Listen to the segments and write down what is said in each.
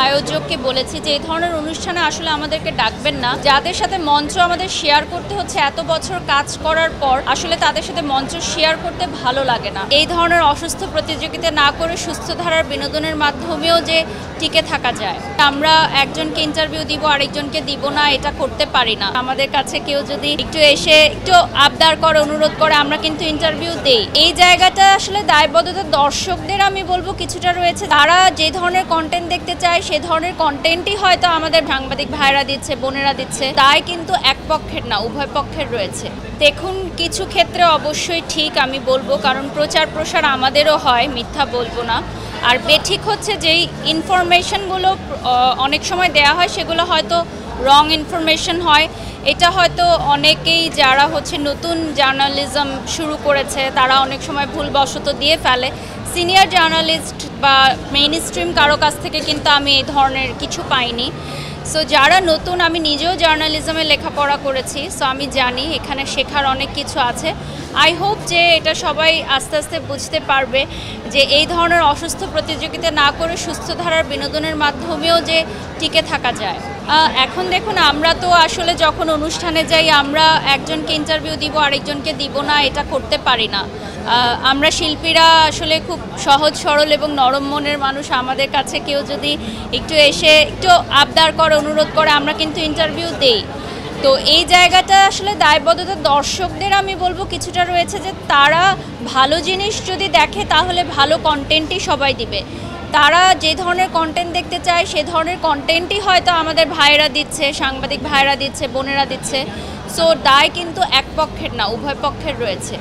আয়োজককে বলেছি যে এই ধরনের অনুষ্ঠানে আসলে আমাদেরকে ডাকবেন না, যাদের সাথে মঞ্চ আমাদের শেয়ার করতে হচ্ছে এত বছর কাজ করার পর আসলে তাদের সাথে মঞ্চ শেয়ার করতে ভালো লাগে না। এই ধরনের অসুস্থ প্রতিযোগিতা না করে সুস্থ ধারার বিনোদনের মাধ্যমেও যে টিকে থাকা যায়। আমরা একজনকে ইন্টারভিউ দিব আরেকজনকে দিব না, এটা করতে পারি না। আমাদের কাছে কেউ যদি একটু এসে একটু আবদার করে, অনুরোধ করে, আমরা কিন্তু ইন্টারভিউ দেই। এই জায়গাটা আসলে দায়বদ্ধতা দর্শকদের আমি বলবো কিছুটা রয়েছে। তারা যে ধরনের কন্টেন্ট দেখতে চায় সে ধরনের কন্টেন্টই হয়তো আমাদের সাংবাদিক ভাইরা দিচ্ছে, বোনেরা দিচ্ছে, তাই কিন্তু এক পক্ষের না, উভয় পক্ষের রয়েছে। দেখুন, কিছু ক্ষেত্রে অবশ্যই ঠিক আমি বলবো, কারণ প্রচার প্রসার আমাদেরও হয়, মিথ্যা বলবো না। আর বেঠিক হচ্ছে যেই ইনফরমেশনগুলো অনেক সময় দেয়া হয় সেগুলো হয়তো রং ইনফরমেশন হয়। এটা হয়তো অনেকেই যারা নতুন জার্নালিজম শুরু করেছে তারা অনেক সময় ভুলবশত দিয়ে ফেলে। সিনিয়র জার্নালিস্ট বা মেইন স্ট্রিম কারো কাছ থেকে কিন্তু আমি এই ধরনের কিছু পাইনি। সো যারা নতুন, আমি নিজেও জার্নালিজমে লেখাপড়া করেছি, সো আমি জানি এখানে শেখার অনেক কিছু আছে। আই হোপ যে এটা সবাই আস্তে আস্তে বুঝতে পারবে যে এই ধরনের অসুস্থ প্রতিযোগিতা না করে সুস্থ ধারার বিনোদনের মাধ্যমেও যে টিকে থাকা যায়। এখন দেখুন, আমরা তো আসলে যখন অনুষ্ঠানে যাই আমরা একজনকে ইন্টারভিউ দিব আরেকজনকে দিব না, এটা করতে পারি না। আমরা শিল্পীরা আসলে খুব সহজ সরল এবং নরম মনের মানুষ। আমাদের কাছে কেউ যদি একটু এসে একটু আবদার করে, অনুরোধ করে, আমরা কিন্তু ইন্টারভিউ দেই। তো এই জায়গাটা আসলে দায়বদ্ধতা দর্শকদের আমি বলবো কিছুটা রয়েছে, যে তারা ভালো জিনিস যদি দেখে তাহলে ভালো কন্টেন্টই সবাই দিবে। তারা যে ধরনের কন্টেন্ট দেখতে চায় সে ধরনের কন্টেন্টই হয়তো আমাদের ভাইয়েরা দিচ্ছে, সাংবাদিক ভাইয়েরা দিচ্ছে, বোনেরা দিচ্ছে। সো দায় কিন্তু এক পক্ষের না, উভয় পক্ষের রয়েছে।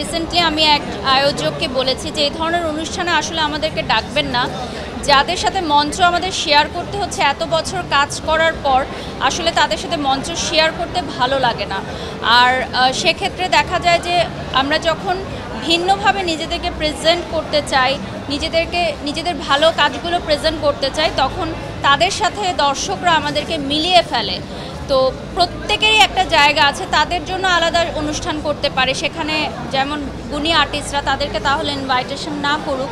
রিসেন্টলি আমি এক আয়োজককে বলেছি যে এই ধরনের অনুষ্ঠানে আসলে আমাদেরকে ডাকবেন না, যাদের সাথে মঞ্চ আমাদের শেয়ার করতে হচ্ছে এত বছর কাজ করার পর আসলে তাদের সাথে মঞ্চ শেয়ার করতে ভালো লাগে না। আর সেক্ষেত্রে দেখা যায় যে আমরা যখন ভিন্নভাবে নিজেদেরকে প্রেজেন্ট করতে চাই, নিজেদের ভালো কাজগুলো প্রেজেন্ট করতে চাই, তখন তাদের সাথে দর্শকরা আমাদেরকে মিলিয়ে ফেলে। তো প্রত্যেকেরই একটা জায়গা আছে, তাদের জন্য আলাদা অনুষ্ঠান করতে পারে। সেখানে যেমন গুণী আর্টিস্টরা, তাদেরকে তাহলে ইনভাইটেশন না করুক,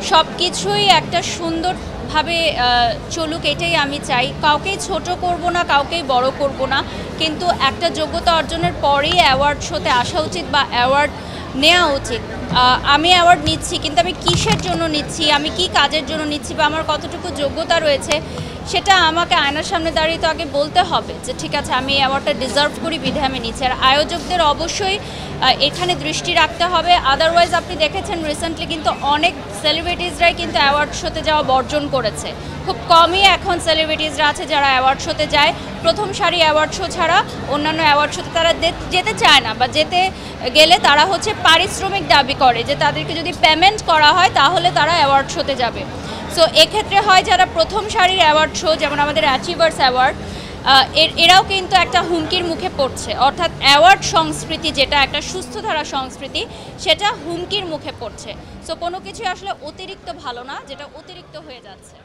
সব কিছুই একটা সুন্দরভাবে চলুক, এটাই আমি চাই। কাউকেই ছোট করব না, কাউকেই বড় করব না, কিন্তু একটা যোগ্যতা অর্জনের পরেই অ্যাওয়ার্ড শোতে আসা উচিত বা অ্যাওয়ার্ড নেওয়া উচিত। আমি অ্যাওয়ার্ড নিচ্ছি, কিন্তু আমি কিসের জন্য নিচ্ছি, আমি কি কাজের জন্য নিচ্ছি, বা আমার কতটুকু যোগ্যতা রয়েছে, সেটা আমাকে আয়নার সামনে দাঁড়িয়ে তো আগে বলতে হবে যে ঠিক আছে, আমি এই অ্যাওয়ার্ডটা ডিজার্ভ করি, বিধে আমি নিচ্ছি। আর আয়োজকদের অবশ্যই এখানে দৃষ্টি রাখতে হবে। আদারওয়াইজ আপনি দেখেছেন রিসেন্টলি কিন্তু অনেক সেলিব্রিটিসরাই কিন্তু অ্যাওয়ার্ড শোতে যাওয়া বর্জন করেছে। খুব কমই এখন সেলিব্রিটিসরা আছে যারা অ্যাওয়ার্ড শোতে যায়। প্রথম সারি অ্যাওয়ার্ড শো ছাড়া অন্যান্য অ্যাওয়ার্ড শোতে তারা যেতে চায় না, বা যেতে গেলে তারা পারিশ্রমিক দাবি করে যে তাদেরকে যদি পেমেন্ট করা হয় তাহলে তারা অ্যাওয়ার্ড শোতে যাবে। সো এক্ষেত্রে হয় যারা প্রথম সারির অ্যাওয়ার্ড শো, যেমন আমাদের অ্যাচিভার্স অ্যাওয়ার্ড, এরাও কিন্তু একটা হুমকির মুখে পড়ছে। অর্থাৎ অ্যাওয়ার্ড সংস্কৃতি, যেটা একটা সুস্থ ধারা সংস্কৃতি, সেটা হুমকির মুখে পড়ছে। সো কোনো কিছু আসলে অতিরিক্ত ভালো না, যেটা অতিরিক্ত হয়ে যাচ্ছে।